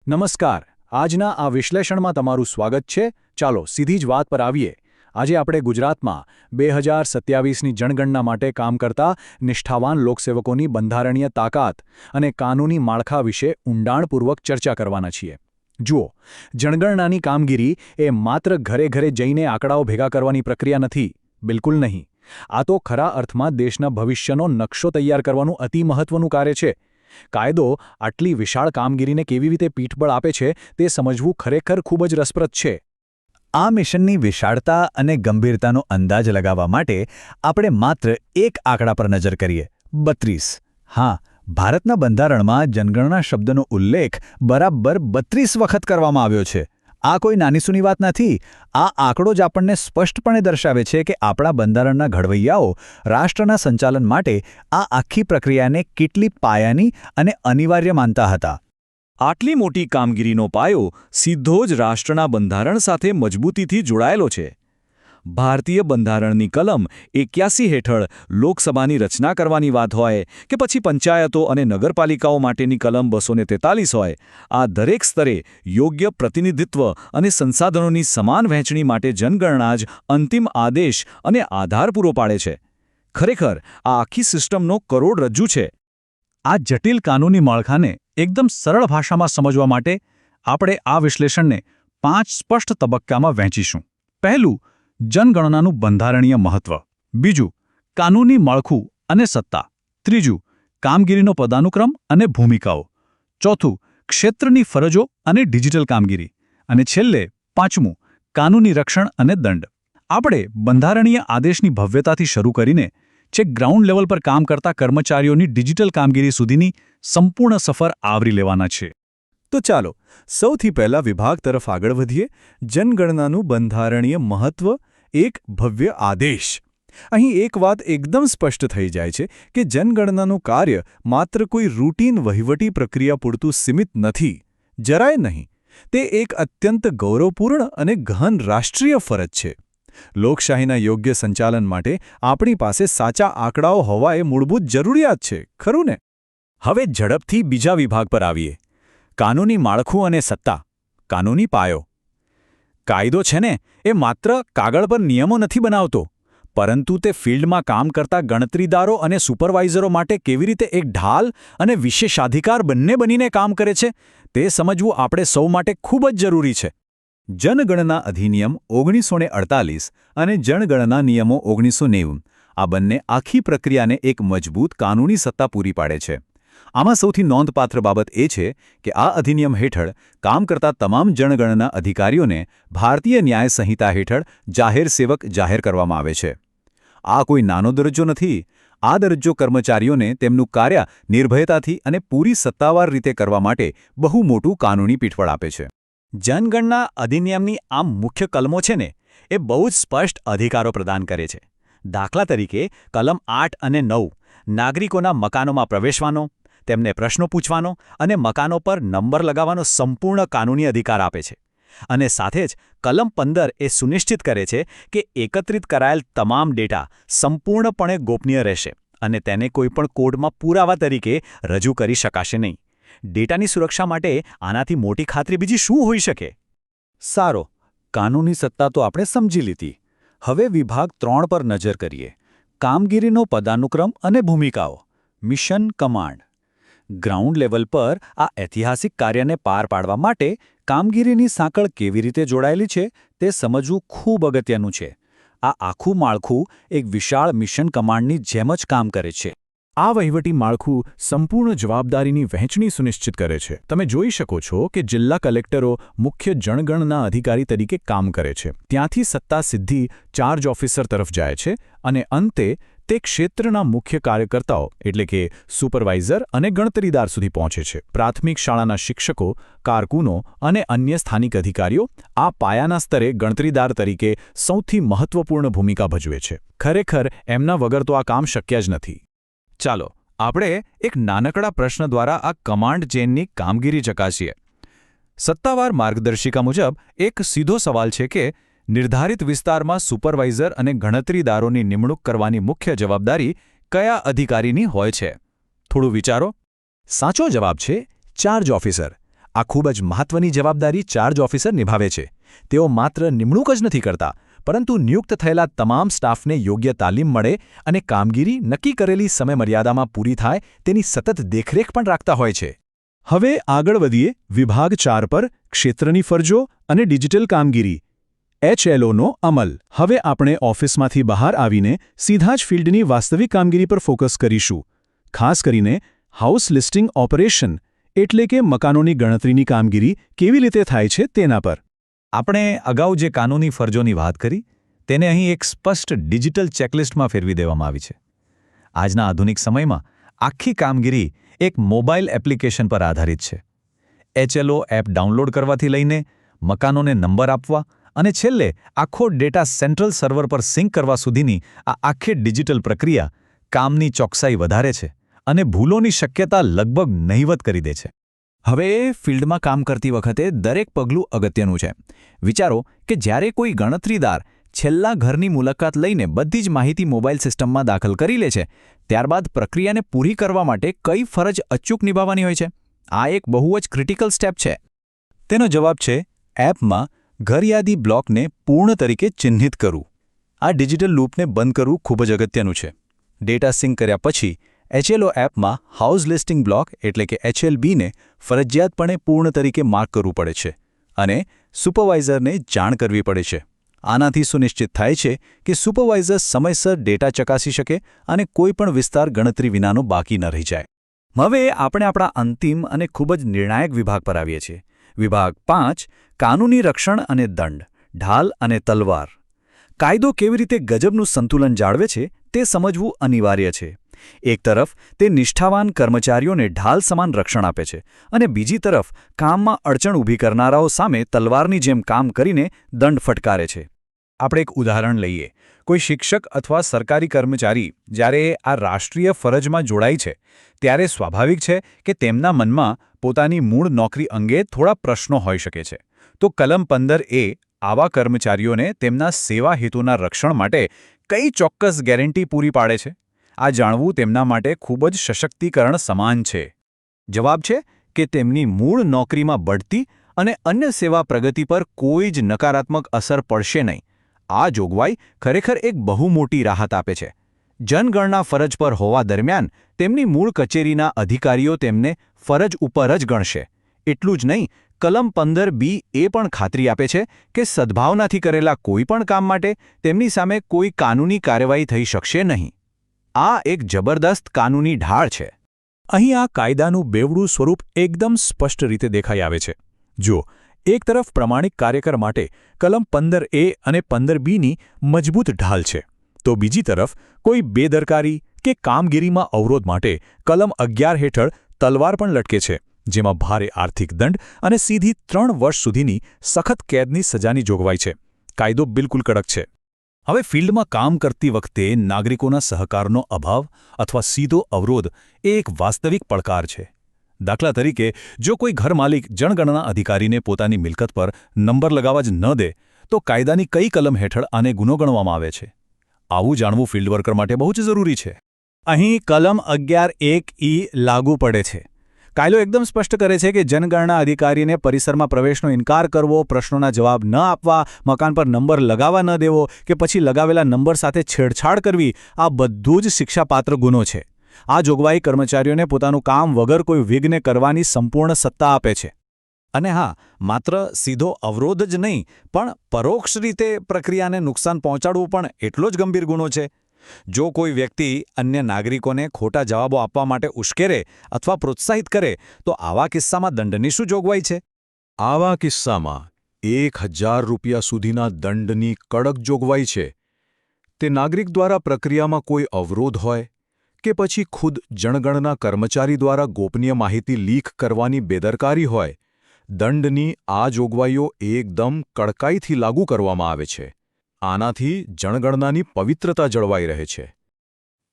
નમસ્કાર. આજના આ વિશ્લેષણમાં તમારું સ્વાગત છે. ચાલો સીધી જ વાત પર આવીએ. આજે આપણે ગુજરાતમાં 2027ની જનગણના માટે કામ કરતા નિષ્ઠાવાન લોકસેવકોની બંધારણીય તાકાત અને કાનૂની માળખા વિશે ઊંડાણપૂર્વક ચર્ચા કરવાના છીએ. જુઓ, જનગણનાની કામગીરી એ માત્ર ઘરે ઘરે જઈને આંકડાઓ ભેગા કરવાની પ્રક્રિયા નથી. બિલકુલ નહીં. આ તો ખરા અર્થમાં દેશના ભવિષ્યનો નકશો તૈયાર કરવાનું અતિ મહત્વનું કાર્ય છે. કાયદો આટલી વિશાળ કામગીરીને કેવી રીતે પીઠબળ આપે છે તે સમજવું ખરેખર ખૂબ જ રસપ્રદ છે. આ મિશનની વિશાળતા અને ગંભીરતાનો અંદાજ લગાવવા માટે આપણે માત્ર એક આંકડા પર નજર કરીએ: 32. હા, ભારતના બંધારણમાં જનગણના શબ્દનો ઉલ્લેખ બરાબર 32 વખત કરવામાં આવ્યો છે. આ કોઈ નાનીસૂની વાત નથી. આ આંકડો જ આપણને સ્પષ્ટપણે દર્શાવે છે કે આપણા બંધારણના ઘડવૈયાઓ રાષ્ટ્રના સંચાલન માટે આ આખી પ્રક્રિયાને કેટલી પાયાની અને અનિવાર્ય માનતા હતા. આટલી મોટી કામગીરીનો પાયો સીધો જ રાષ્ટ્રના બંધારણ સાથે મજબૂતીથી જોડાયેલો છે. ભારતીય બંધારણની કલમ 81 હેઠળ લોકસભાની રચના કરવાની વાત હોય કે પછી પંચાયતો અને નગરપાલિકાઓ માટેની કલમ 243 હોય, આ દરેક સ્તરે યોગ્ય પ્રતિનિધિત્વ અને સંસાધનોની સમાન વહેંચણી માટે જનગણના જ અંતિમ આદેશ અને આધાર પૂરો પાડે છે. ખરેખર આ આખી સિસ્ટમનો કરોડરજ્જુ છે. આ જટિલ કાનૂની માળખાને એકદમ સરળ ભાષામાં સમજવા માટે આપણે આ વિશ્લેષણને 5 સ્પષ્ટ તબક્કામાં વહેંચીશું. પહેલું, જનગણનાનું બંધારણીય મહત્વ. બીજું, કાનૂની માળખું અને સત્તા. ત્રીજું, કામગીરીનો પદાનુક્રમ અને ભૂમિકાઓ. ચોથું, ક્ષેત્રની ફરજો અને ડિજિટલ કામગીરી. અને છેલ્લે પાંચમું, કાનૂની રક્ષણ અને દંડ. આપણે બંધારણીય આદેશની ભવ્યતાથી શરૂ કરીને છેક ગ્રાઉન્ડ લેવલ પર કામ કરતા કર્મચારીઓની ડિજિટલ કામગીરી સુધીની સંપૂર્ણ સફર આવરી લેવાના છે. તો ચાલો સૌથી પહેલા વિભાગ તરફ આગળ વધીએ. જનગણનાનું બંધારણીય મહત્વ, એક ભવ્ય આદેશ. અહીં એક વાત એકદમ સ્પષ્ટ થઈ જાય છે કે જનગણનાનું કાર્ય માત્ર કોઈ રૂટીન વહીવટી પ્રક્રિયા પૂરતું સીમિત નથી. જરાય નહીં. તે એક અત્યંત ગૌરવપૂર્ણ અને ગહન રાષ્ટ્રીય ફરજ છે. લોકશાહીના યોગ્ય સંચાલન માટે આપણી પાસે સાચા આંકડાઓ હોવા એ મૂળભૂત જરૂરિયાત છે, ખરું ને? હવે ઝડપથી બીજા વિભાગ પર આવીએ: કાનૂની માળખું અને સત્તા. કાનૂની પાયો. કાયદો છે ને, એ માત્ર કાગળ પર નિયમો નથી બનાવતો, પરંતુ તે ફિલ્ડમાં કામ કરતા ગણતરીદારો અને સુપરવાઇઝરો માટે કેવી રીતે એક ઢાલ અને વિશેષાધિકાર બંને બનીને કામ કરે છે તે સમજવું આપણે સૌ માટે ખૂબ જ જરૂરી છે. જનગણના અધિનિયમ 1948 અને જનગણના નિયમો 1990 આ બંને આખી પ્રક્રિયાને એક મજબૂત કાનૂની સત્તા પૂરી પાડે છે. આમાં સૌથી નોંધપાત્ર બાબત એ છે કે આ અધિનિયમ હેઠળ કામ કરતા તમામ જનગણના અધિકારીઓને ભારતીય ન્યાય સંહિતા હેઠળ જાહેર સેવક જાહેર કરવામાં આવે છે. આ કોઈ નાનો દરજ્જો નથી. આ દરજ્જો કર્મચારીઓને તેમનું કાર્ય નિર્ભયતાથી અને પૂરી સત્તાવાર રીતે કરવા માટે બહુ મોટું કાનૂની પીઠબળ આપે છે. જનગણના અધિનિયમની આ મુખ્ય કલમો છે ને, એ બહુ જ સ્પષ્ટ અધિકારો પ્રદાન કરે છે. દાખલા તરીકે કલમ 8 અને 9 નાગરિકોના મકાનોમાં પ્રવેશવાનો, તેમને પ્રશ્નો પૂછવાનો અને મકાનો પર નંબર લગાવવાનો સંપૂર્ણ કાનૂની અધિકાર આપે છે. અને સાથે જ કલમ 15 એ સુનિશ્ચિત કરે છે કે એકત્રિત કરાયેલ તમામ ડેટા સંપૂર્ણપણે ગોપનીય રહેશે અને તેને કોઈપણ કોર્ટમાં પુરાવા તરીકે રજૂ કરી શકાશે નહીં. ડેટાની સુરક્ષા માટે આનાથી મોટી ખાતરી બીજી શું હોઈ શકે? સારો, કાનૂની સત્તા તો આપણે સમજી લીધી. હવે વિભાગ 3 પર નજર કરીએ: કામગીરીનો પદાનુક્રમ અને ભૂમિકાઓ. Mission command. ગ્રાઉન્ડ લેવલ પર આ ઐતિહાસિક કાર્યને પાર પાડવા માટે કામગીરીની સાંકળ કેવી રીતે જોડાયેલી છે તે સમજવું ખૂબ અગત્યનું છે. આ આખું માળખું એક વિશાળ મિશન કમાન્ડની જેમ જ કામ કરે છે. આ વહીવટી માળખું સંપૂર્ણ જવાબદારીની વહેંચણી સુનિશ્ચિત કરે છે. તમે જોઈ શકો છો કે જિલ્લા કલેક્ટરો મુખ્ય જનગણના અધિકારી તરીકે કામ કરે છે. ત્યાંથી સત્તા સીધી ચાર્જ ઓફિસર તરફ જાય છે અને અંતે તે ક્ષેત્રના મુખ્ય કાર્યકર્તાઓ એટલે કે સુપરવાઇઝર અને ગણતરીદાર સુધી પહોંચે છે. પ્રાથમિક શાળાના શિક્ષકો, કારકુનો અને અન્ય સ્થાનિક અધિકારીઓ આ પાયાના સ્તરે ગણતરીદાર તરીકે સૌથી મહત્વપૂર્ણ ભૂમિકા ભજવે છે. ખરેખર એમના વગર તો આ કામ શક્ય જ નથી. ચાલો આપણે એક નાનકડા પ્રશ્ન દ્વારા આ કમાન્ડ ચેનની કામગીરી ચકાસીએ. સત્તાવાર માર્ગદર્શિકા મુજબ એક સીધો સવાલ છે કે નિર્ધારિત વિસ્તારમાં સુપરવાઇઝર અને ગણતરીદારોની નિમણૂક કરવાની મુખ્ય જવાબદારી કયા અધિકારીની હોય છે? થોડું વિચારો. સાચો જવાબ છે ચાર્જ ઓફિસર. આ ખૂબ જ મહત્વની જવાબદારી ચાર્જ ઓફિસર નિભાવે છે. તેઓ માત્ર નિમણૂક જ નથી કરતા, પરંતુ નિયુક્ત થયેલા તમામ સ્ટાફને યોગ્ય તાલીમ મળે અને કામગીરી નક્કી કરેલી સમયમર્યાદામાં પૂરી થાય તેની સતત દેખરેખ પણ રાખતા હોય છે. હવે આગળ વધીએ વિભાગ 4 પર ક્ષેત્રની ફરજો અને ડિજિટલ કામગીરી HLOનો અમલ. હવે આપણે ઓફિસમાંથી બહાર આવીને સીધા જ ફિલ્ડની વાસ્તવિક કામગીરી પર ફોકસ કરીશું. ખાસ કરીને હાઉસ લિસ્ટિંગ ઓપરેશન એટલે કે મકાનોની ગણતરીની કામગીરી કેવી રીતે થાય છે તેના પર. આપણે અગાઉ જે કાનૂની ફરજોની વાત કરી તેને અહીં એક સ્પષ્ટ ડિજિટલ ચેકલિસ્ટમાં ફેરવી દેવામાં આવી છે. આજના આધુનિક સમયમાં આખી કામગીરી એક મોબાઈલ એપ્લિકેશન પર આધારિત છે. HLO એપ ડાઉનલોડ કરવાથી લઈને મકાનોને નંબર આપવા અને છેલ્લે આખો ડેટા સેન્ટ્રલ સર્વર પર સિંક કરવા સુધીની આ આખી ડિજિટલ પ્રક્રિયા કામની ચોકસાઈ વધારે છે અને ભૂલોની શક્યતા લગભગ નહિવત કરી દે છે. હવે ફિલ્ડમાં કામ કરતી વખતે દરેક પગલું અગત્યનું છે. વિચારો કે જ્યારે કોઈ ગણતરીદાર છેલ્લા ઘરની મુલાકાત લઈને બધી જ માહિતી મોબાઈલ સિસ્ટમમાં દાખલ કરી લે છે, ત્યારબાદ પ્રક્રિયાને પૂરી કરવા માટે કઈ ફરજ અચૂક નિભાવવાની હોય છે? આ એક બહુ જ ક્રિટિકલ સ્ટેપ છે. તેનો જવાબ છે એપમાં ઘરયાદી બ્લોકને પૂર્ણ તરીકે ચિહ્નિત કરવું. આ ડિજિટલ લૂપને બંધ કરવું ખૂબ જ અગત્યનું છે. ડેટા સિંક કર્યા પછી HLO એપમાં હાઉસ લિસ્ટિંગ બ્લોક એટલે કે HLBને ફરજિયાતપણે પૂર્ણ તરીકે માર્ક કરવું પડે છે અને સુપરવાઇઝરને જાણ કરવી પડે છે. આનાથી સુનિશ્ચિત થાય છે કે સુપરવાઇઝર સમયસર ડેટા ચકાસી શકે અને કોઈપણ વિસ્તાર ગણતરી વિનાનો બાકી ન રહી જાય. હવે આપણે આપણા અંતિમ અને ખૂબ જ નિર્ણાયક વિભાગ પર આવીએ છીએ. વિભાગ 5 કાનૂની રક્ષણ અને દંડ, ઢાલ અને તલવાર. કાયદો કેવી રીતે ગજબનું સંતુલન જાળવે છે તે સમજવું અનિવાર્ય છે. એક તરફ તે નિષ્ઠાવાન કર્મચારીઓને ઢાલ સમાન રક્ષણ આપે છે અને બીજી તરફ કામમાં અડચણ ઊભી કરનારાઓ સામે તલવારની જેમ કામ કરીને દંડ ફટકારે છે. આપણે એક ઉદાહરણ લઈએ. કોઈ શિક્ષક અથવા સરકારી કર્મચારી જ્યારે આ રાષ્ટ્રીય ફરજમાં જોડાય છે ત્યારે સ્વાભાવિક છે કે તેમના મનમાં પોતાની મૂળ નોકરી અંગે થોડા પ્રશ્નો હોઈ શકે છે. તો કલમ 15A આવા કર્મચારીઓને તેમના સેવા હેતુના રક્ષણ માટે કઈ ચોક્કસ ગેરંટી પૂરી પાડે છે? આ જાણવું તેમના માટે ખૂબ જ સશક્તિકરણ સમાન છે. જવાબ છે કે તેમની મૂળ નોકરીમાં બઢતી અને અન્ય સેવા પ્રગતિ પર કોઈ જ નકારાત્મક અસર પડશે નહીં. આ જોગવાઈ ખરેખર એક બહુ મોટી રાહત આપે છે. જનગણના ફરજ પર હોવા દરમિયાન તેમની મૂળ કચેરીના અધિકારીઓ તેમને ફરજ ઉપર જ ગણશે. એટલું જ નહીં, કલમ 15B એ પણ ખાતરી આપે છે કે સદ્ભાવનાથી કરેલા કોઈપણ કામ માટે તેમની સામે કોઈ કાનૂની કાર્યવાહી થઈ શકશે નહીં. આ એક જબરદસ્ત કાનૂની ઢાળ છે. અહીં આ કાયદાનું બેવડું સ્વરૂપ એકદમ સ્પષ્ટ રીતે દેખાઈ આવે છે. જો એક તરફ પ્રમાણિક કાર્યકર માટે કલમ 15A અને 15Bની મજબૂત ઢાલ છે, તો બીજી તરફ કોઈ બેદરકારી કે કામગીરીમાં અવરોધ માટે કલમ 11 હેઠળ તલવાર પણ લટકે છે, જેમાં ભારે આર્થિક દંડ અને સીધી 3 વર્ષ સુધીની સખત કેદની સજાની જોગવાઈ છે. કાયદો બિલકુલ કડક છે. હવે ફિલ્ડમાં કામ કરતી વખતે નાગરિકોના સહકારનો અભાવ અથવા સીધો અવરોધ એ એક વાસ્તવિક પડકાર છે. દાખલા તરીકે, જો કોઈ ઘરમાલિક જનગણના અધિકારીને પોતાની મિલકત પર નંબર લગાવવા જ ન દે, તો કાયદાની કઈ કલમ હેઠળ આને ગુનો ગણવામાં આવે છે? આવું જાણવું ફિલ્ડ વર્કર માટે બહુ જ જરૂરી છે. અહીં કલમ 11(1)E લાગુ પડે છે. કાયદો એકદમ સ્પષ્ટ કરે છે કે જનગણના અધિકારીને પરિસરમાં પ્રવેશનો ઇનકાર કરવો, પ્રશ્નોના જવાબ ન આપવા, મકાન પર નંબર લગાવવા ન દેવો કે પછી લગાવેલા નંબર સાથે છેડછાડ કરવી, આ બધું જ શિક્ષાપાત્ર ગુનો છે. આ જોગવાઈ કર્મચારીઓને પોતાનું કામ વગર કોઈ વિઘ્ન કરવાની સંપૂર્ણ સત્તા આપે છે. અને હા, માત્ર સીધો અવરોધ જ નહીં, પણ પરોક્ષ રીતે પ્રક્રિયાને નુકસાન પહોંચાડવું પણ એટલો જ ગંભીર ગુનો છે. જો કોઈ વ્યક્તિ અન્ય નાગરિકોને ખોટા જવાબો આપવા માટે ઉશ્કેરે અથવા પ્રોત્સાહિત કરે, તો આવા કિસ્સામાં દંડની શું જોગવાઈ છે? આવા કિસ્સામાં 1000 રૂપિયા સુધીના દંડની કડક જોગવાઈ છે. તે નાગરિક દ્વારા પ્રક્રિયામાં કોઈ અવરોધ હોય કે પછી ખુદ જનગણના કર્મચારી દ્વારા ગોપનીય માહિતી લીક કરવાની બેદરકારી હોય, દંડની આ જોગવાઈઓ એકદમ કડકાઈથી લાગુ કરવામાં આવે છે. આનાથી જનગણનાની પવિત્રતા જળવાઈ રહે છે.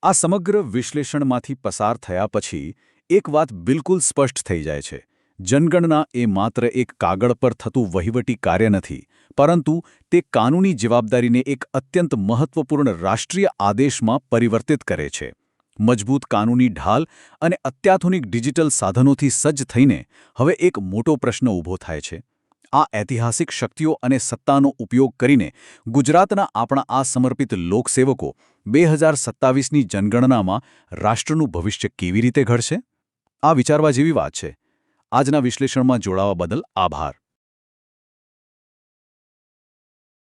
આ સમગ્ર વિશ્લેષણમાંથી પસાર થયા પછી એક વાત બિલકુલ સ્પષ્ટ થઈ જાય છે. જનગણના એ માત્ર એક કાગળ પર થતું વહીવટી કાર્ય નથી, પરંતુ તે કાનૂની જવાબદારીને એક અત્યંત મહત્વપૂર્ણ રાષ્ટ્રીય આદેશમાં પરિવર્તિત કરે છે. મજબૂત કાનૂની ઢાલ અને અત્યાધુનિક ડિજિટલ સાધનોથી સજ્જ થઈને હવે એક મોટો પ્રશ્ન ઊભો થાય છે. આ ઐતિહાસિક શક્તિઓ અને સત્તાનો ઉપયોગ કરીને ગુજરાતના આપણા આ સમર્પિત લોકસેવકો 2027ની જનગણનામાં રાષ્ટ્રનું ભવિષ્ય કેવી રીતે ઘડશે? આ વિચારવા જેવી વાત છે. આજના વિશ્લેષણમાં જોડાવા બદલ આભાર.